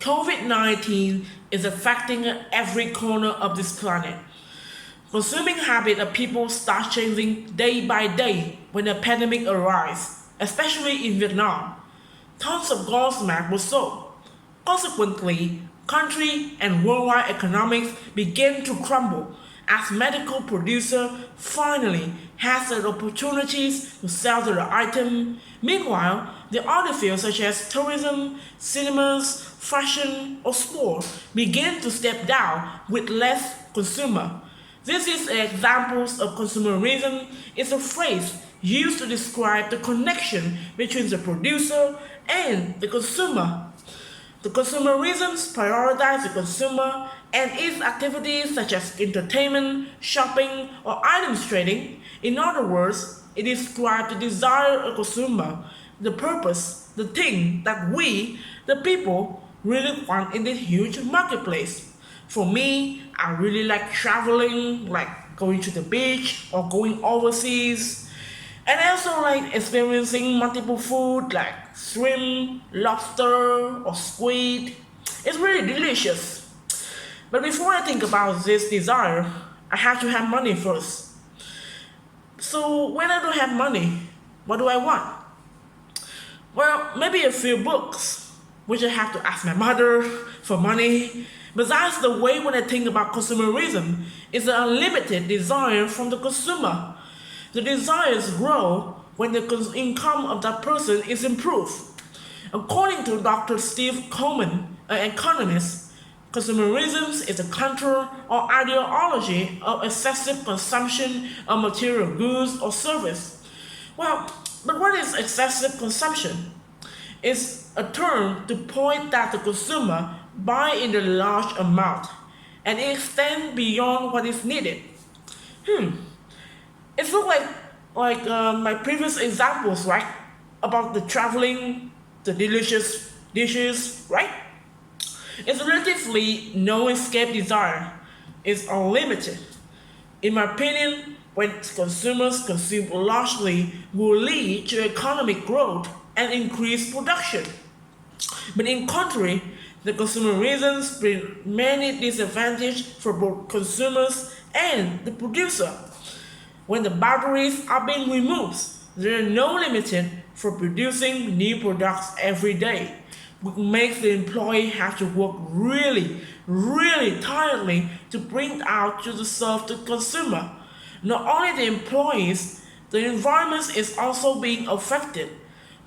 COVID-19 is affecting every corner of this planet. Consuming habits of people start changing day by day when the pandemic arrives, especially in Vietnam. Tons of gobsmacked were sold. Consequently, country and worldwide economics began to crumble as medical producer finally has the opportunities to sell their item. Meanwhile, the other fields such as tourism, cinemas, fashion, or sport begin to step down with less consumer. This is examples of consumerism. It's a phrase used to describe the connection between the producer and the consumer. The consumerism prioritizes the consumer and its activities such as entertainment, shopping, or items trading. In other words, it describes the desire of the consumer, the purpose, the thing that we, the people, really want in this huge marketplace. For me, I really like traveling, like going to the beach or going overseas. And I also like experiencing multiple food like shrimp, lobster, or squid. It's really delicious. But before I think about this desire, I have to have money first. So when I don't have money, what do I want? Well, maybe a few books, which I have to ask my mother for money. But that's the way when I think about consumerism. It's an unlimited desire from the consumer. The desires grow when the income of that person is improved. According to Dr. Steve Coleman, an economist, consumerism is a culture or ideology of excessive consumption of material goods or service. Well, but what is excessive consumption? It's a term to point that the consumer buy in a large amount and it extends beyond what is needed. It looks like my previous examples, right? About the traveling, the delicious dishes, right? It's relatively no escape desire. It's unlimited. In my opinion, when consumers consume largely will lead to economic growth and increased production. But in contrary, the consumerism brings many disadvantages for both consumers and the producer. When the boundaries are being removed, there are no limits for producing new products every day, which makes the employee have to work really tirelessly to bring out to serve the consumer. Not only the employees, the environment is also being affected.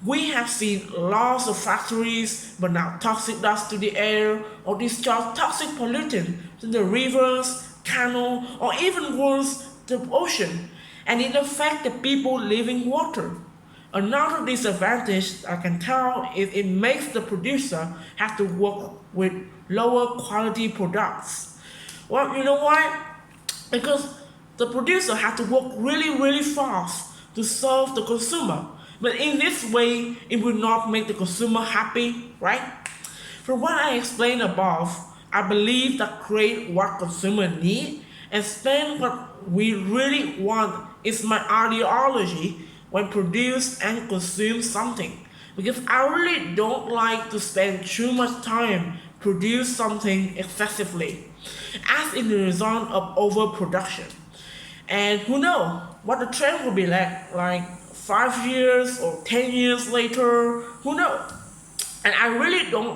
We have seen lots of factories burn out toxic dust to the air or discharge toxic pollutant to the rivers, canal, or even worse, the ocean, and it affects the people living water. Another disadvantage I can tell is it makes the producer have to work with lower quality products. Well, you know why? Because the producer has to work really fast to serve the consumer. But in this way, it will not make the consumer happy, right? From what I explained above, I believe that create what consumers need and spend what we really want is my ideology when produce and consume something. Because I really don't like to spend too much time produce something excessively, as in the result of overproduction. And who knows what the trend will be like 5 years or 10 years later, who knows? And I really don't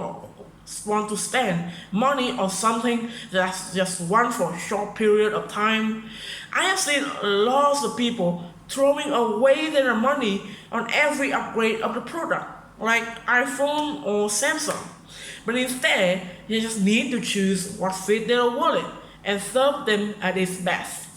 want to spend money on something that's just one for a short period of time. I have seen lots of people throwing away their money on every upgrade of the product, like iPhone or Samsung. But instead, you just need to choose what fits their wallet and serve them at its best.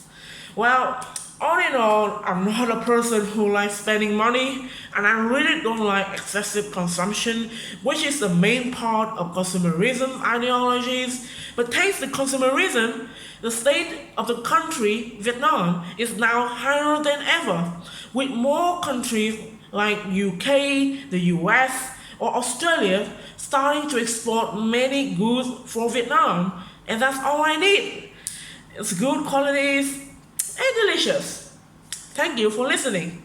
Well, all in all, I'm not a person who likes spending money, and I really don't like excessive consumption, which is the main part of consumerism ideologies. But thanks to consumerism, the state of the country, Vietnam, is now higher than ever, with more countries like UK, the US, or Australia starting to export many goods for Vietnam. And that's all I need. It's good qualities and delicious. Thank you for listening.